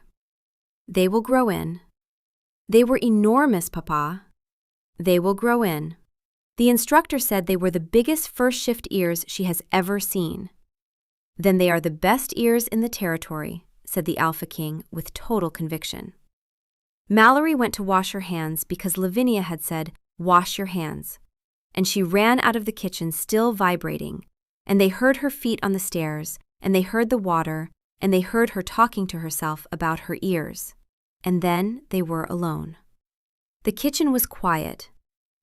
"They will grow in." "They were enormous, Papa." "They will grow in." The instructor said they were the biggest first shift ears she has ever seen. "Then they are the best ears in the territory," said the Alpha King with total conviction. Mallory went to wash her hands because Lavinia had said, "Wash your hands." And she ran out of the kitchen still vibrating, and they heard her feet on the stairs, and they heard the water, and they heard her talking to herself about her ears. And then they were alone. The kitchen was quiet,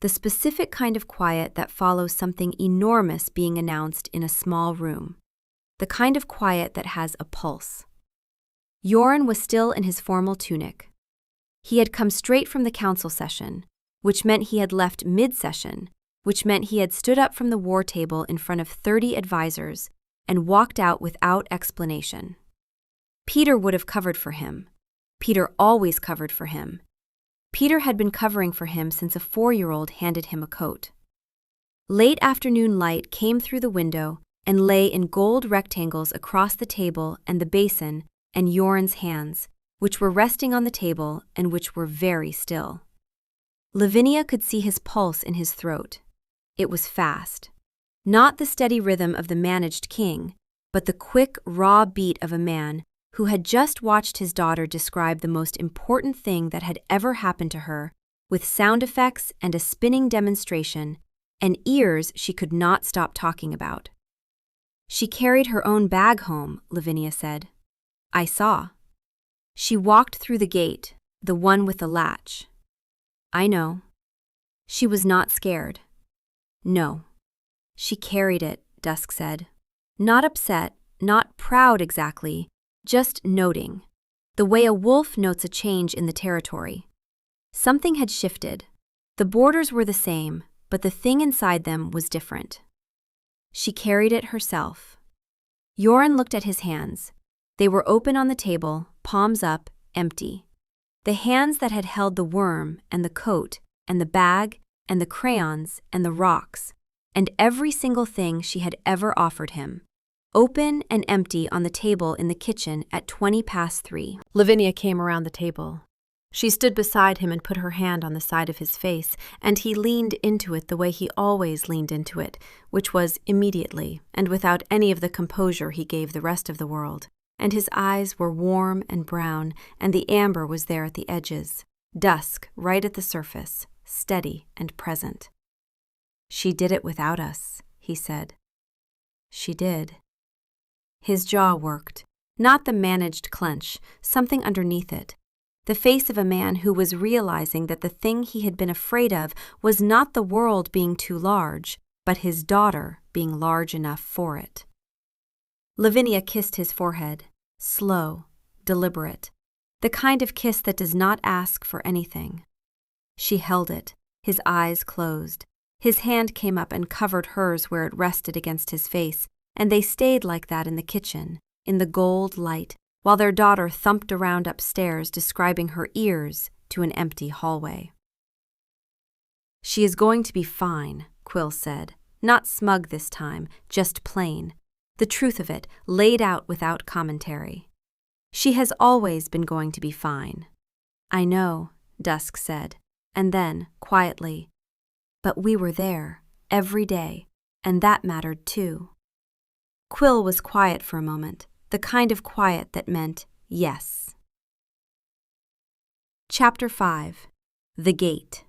the specific kind of quiet that follows something enormous being announced in a small room, the kind of quiet that has a pulse. Joran was still in his formal tunic. He had come straight from the council session, which meant he had left mid-session, which meant he had stood up from the war table in front of 30 advisors and walked out without explanation. Peter would have covered for him. Peter always covered for him. Peter had been covering for him since a 4-year-old handed him a coat. Late afternoon light came through the window and lay in gold rectangles across the table and the basin and Joran's hands, which were resting on the table and which were very still. Lavinia could see his pulse in his throat. It was fast. Not the steady rhythm of the managed king, but the quick, raw beat of a man who had just watched his daughter describe the most important thing that had ever happened to her, with sound effects and a spinning demonstration, and ears she could not stop talking about. "She carried her own bag home," Lavinia said. "I saw." "She walked through the gate, the one with the latch." "I know." "She was not scared." "No." "She carried it," Dusk said. "Not upset, not proud exactly, just noting, the way a wolf notes a change in the territory. Something had shifted. The borders were the same, but the thing inside them was different. She carried it herself. Joran looked at his hands. They were open on the table, palms up, empty. The hands that had held the worm and the coat and the bag and the crayons and the rocks and every single thing she had ever offered him. Open and empty on the table in the kitchen at 3:20. Lavinia came around the table. She stood beside him and put her hand on the side of his face, and he leaned into it the way he always leaned into it, which was immediately and without any of the composure he gave the rest of the world. And his eyes were warm and brown, and the amber was there at the edges, dusk right at the surface, steady and present. "She did it without us," he said. "She did." His jaw worked. Not the managed clench, something underneath it. The face of a man who was realizing that the thing he had been afraid of was not the world being too large, but his daughter being large enough for it. Lavinia kissed his forehead, slow, deliberate, the kind of kiss that does not ask for anything. She held it, his eyes closed. His hand came up and covered hers where it rested against his face, and they stayed like that in the kitchen, in the gold light, while their daughter thumped around upstairs describing her ears to an empty hallway. "She is going to be fine," Quill said, not smug this time, just plain. The truth of it, laid out without commentary. "She has always been going to be fine." "I know," Dusk said, and then, quietly, "But we were there, every day, and that mattered too." Quill was quiet for a moment, the kind of quiet that meant yes. Chapter 5. The Gate.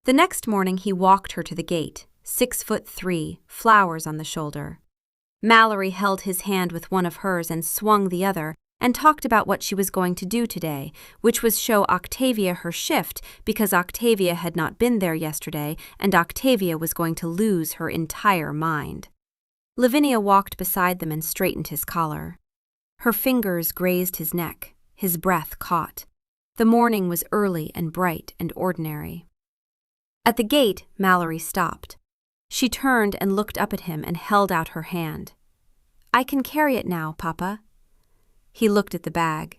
The next morning he walked her to the gate, 6'3", flowers on the shoulder. Mallory held his hand with one of hers and swung the other, and talked about what she was going to do today, which was show Octavia her shift because Octavia had not been there yesterday and Octavia was going to lose her entire mind. Lavinia walked beside them and straightened his collar. Her fingers grazed his neck, his breath caught. The morning was early and bright and ordinary. At the gate, Mallory stopped. She turned and looked up at him and held out her hand. "I can carry it now, Papa." He looked at the bag.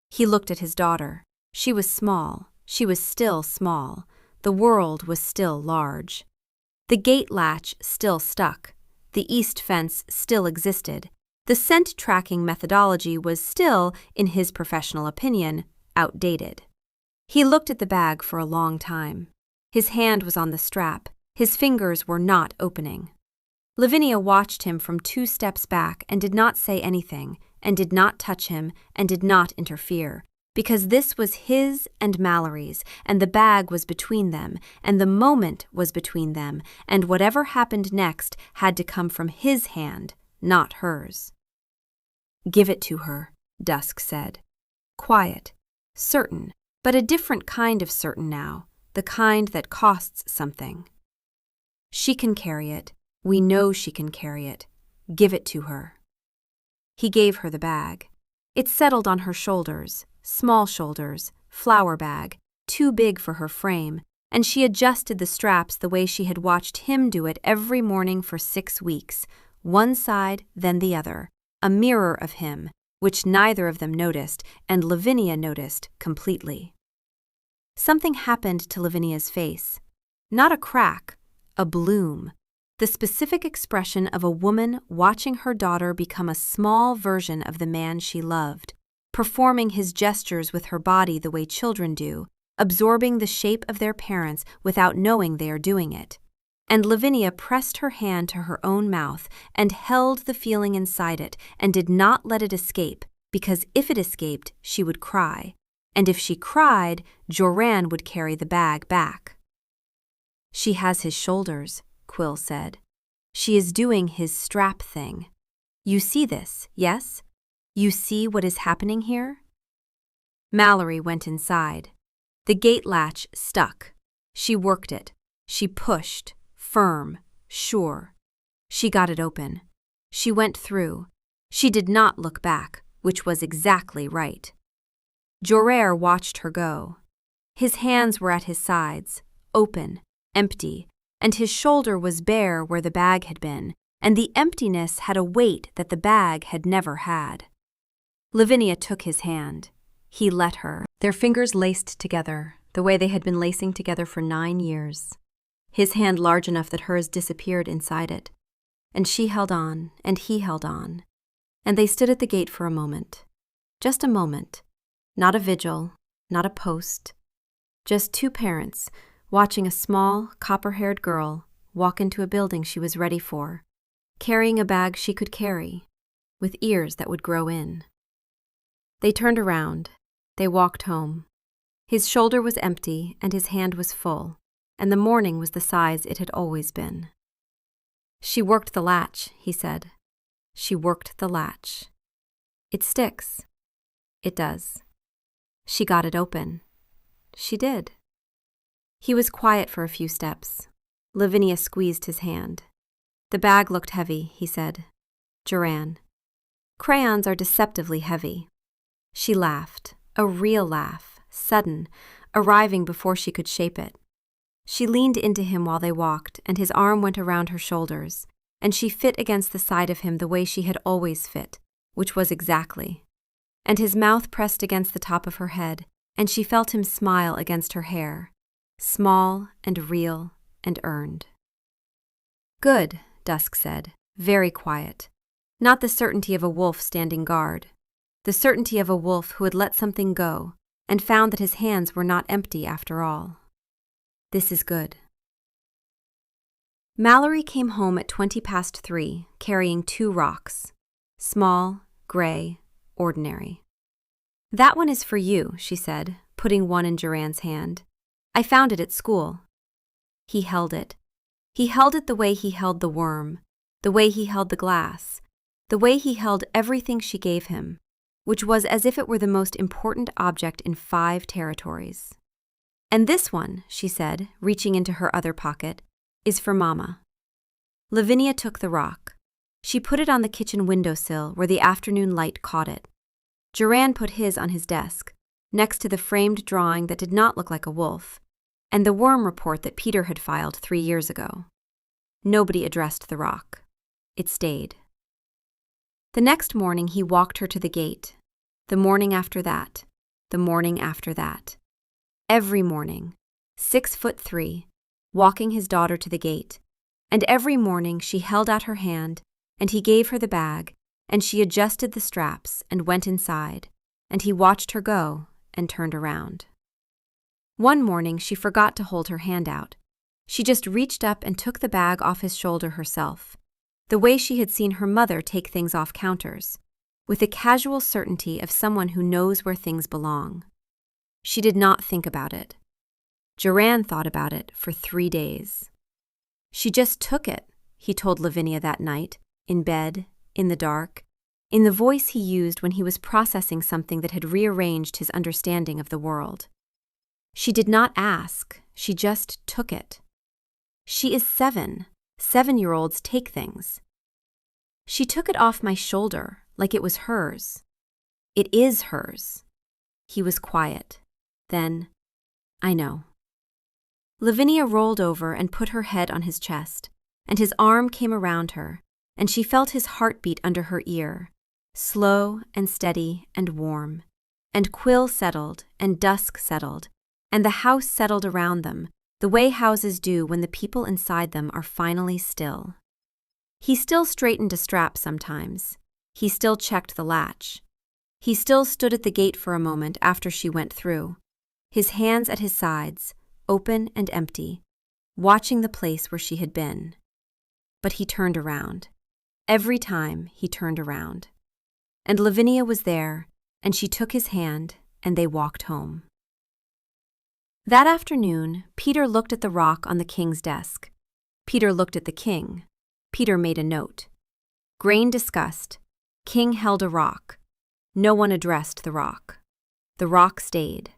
He looked at his daughter. She was small. She was still small. The world was still large. The gate latch still stuck. The east fence still existed. The scent tracking methodology was still, in his professional opinion, outdated. He looked at the bag for a long time. His hand was on the strap. His fingers were not opening. Lavinia watched him from 2 steps back and did not say anything, and did not touch him, and did not interfere, because this was his and Mallory's, and the bag was between them, and the moment was between them, and whatever happened next had to come from his hand, not hers. "Give it to her," Dusk said. Quiet, certain, but a different kind of certain now, the kind that costs something. "She can carry it. We know she can carry it. Give it to her." He gave her the bag. It settled on her shoulders, small shoulders, flower bag, too big for her frame, and she adjusted the straps the way she had watched him do it every morning for 6 weeks, one side, then the other, a mirror of him, which neither of them noticed, and Lavinia noticed completely. Something happened to Lavinia's face. Not a crack, a bloom. The specific expression of a woman watching her daughter become a small version of the man she loved, performing his gestures with her body the way children do, absorbing the shape of their parents without knowing they are doing it. And Lavinia pressed her hand to her own mouth and held the feeling inside it and did not let it escape, because if it escaped, she would cry. And if she cried, Joran would carry the bag back. "She has his shoulders," Quill said. "She is doing his strap thing. You see this, yes? You see what is happening here?" Mallory went inside. The gate latch stuck. She worked it. She pushed, firm, sure. She got it open. She went through. She did not look back, which was exactly right. Jorer watched her go. His hands were at his sides, open, empty, and his shoulder was bare where the bag had been, and the emptiness had a weight that the bag had never had. Lavinia took his hand. He let her. Their fingers laced together, the way they had been lacing together for 9 years. His hand large enough that hers disappeared inside it. And she held on, and he held on. And they stood at the gate for a moment. Just a moment. Not a vigil, not a post. Just 2 parents, watching a small, copper-haired girl walk into a building she was ready for, carrying a bag she could carry, with ears that would grow in. They turned around. They walked home. His shoulder was empty and his hand was full, and the morning was the size it had always been. "She worked the latch," he said. She worked the latch. It sticks. It does. She got it open. She did. He was quiet for a few steps. Lavinia squeezed his hand. The bag looked heavy, he said. Joran. Crayons are deceptively heavy. She laughed, a real laugh, sudden, arriving before she could shape it. She leaned into him while they walked, and his arm went around her shoulders, and she fit against the side of him the way she had always fit, which was exactly. And his mouth pressed against the top of her head, and she felt him smile against her hair, small and real and earned. Good, Dusk said, very quiet. Not the certainty of a wolf standing guard. The certainty of a wolf who had let something go and found that his hands were not empty after all. This is good. Mallory came home at 3:20, carrying 2 rocks. Small, gray, ordinary. That one is for you, she said, putting one in Joran's hand. I found it at school. He held it. He held it the way he held the worm, the way he held the glass, the way he held everything she gave him, which was as if it were the most important object in 5 territories. And this one, she said, reaching into her other pocket, is for Mama. Lavinia took the rock. She put it on the kitchen windowsill where the afternoon light caught it. Joran put his on his desk, next to the framed drawing that did not look like a wolf, and the worm report that Peter had filed 3 years ago. Nobody addressed the rock. It stayed. The next morning he walked her to the gate. The morning after that. The morning after that. Every morning, 6'3", walking his daughter to the gate, and every morning she held out her hand, and he gave her the bag, and she adjusted the straps and went inside, and he watched her go and turned around. One morning she forgot to hold her hand out. She just reached up and took the bag off his shoulder herself, the way she had seen her mother take things off counters, with the casual certainty of someone who knows where things belong. She did not think about it. Joran thought about it for 3 days. She just took it, he told Lavinia that night, in bed, in the dark, in the voice he used when he was processing something that had rearranged his understanding of the world. She did not ask, she just took it. She is 7. 7-year-olds take things. She took it off my shoulder, like it was hers. It is hers. He was quiet. Then, I know. Lavinia rolled over and put her head on his chest, and his arm came around her, and she felt his heartbeat under her ear, slow and steady and warm, and Quill settled and Dusk settled, and the house settled around them, the way houses do when the people inside them are finally still. He still straightened a strap sometimes. He still checked the latch. He still stood at the gate for a moment after she went through, his hands at his sides, open and empty, watching the place where she had been. But he turned around. Every time he turned around. And Lavinia was there, and she took his hand, and they walked home. That afternoon, Peter looked at the rock on the king's desk. Peter looked at the king. Peter made a note. Grain discussed. King held a rock. No one addressed the rock. The rock stayed.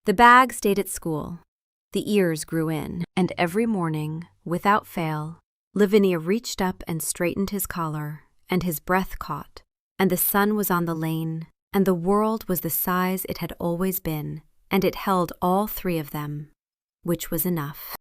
The bag stayed at school. The ears grew in, and every morning, without fail, Lavinia reached up and straightened his collar, and his breath caught, and the sun was on the lane, and the world was the size it had always been, and it held all 3 of them, which was enough.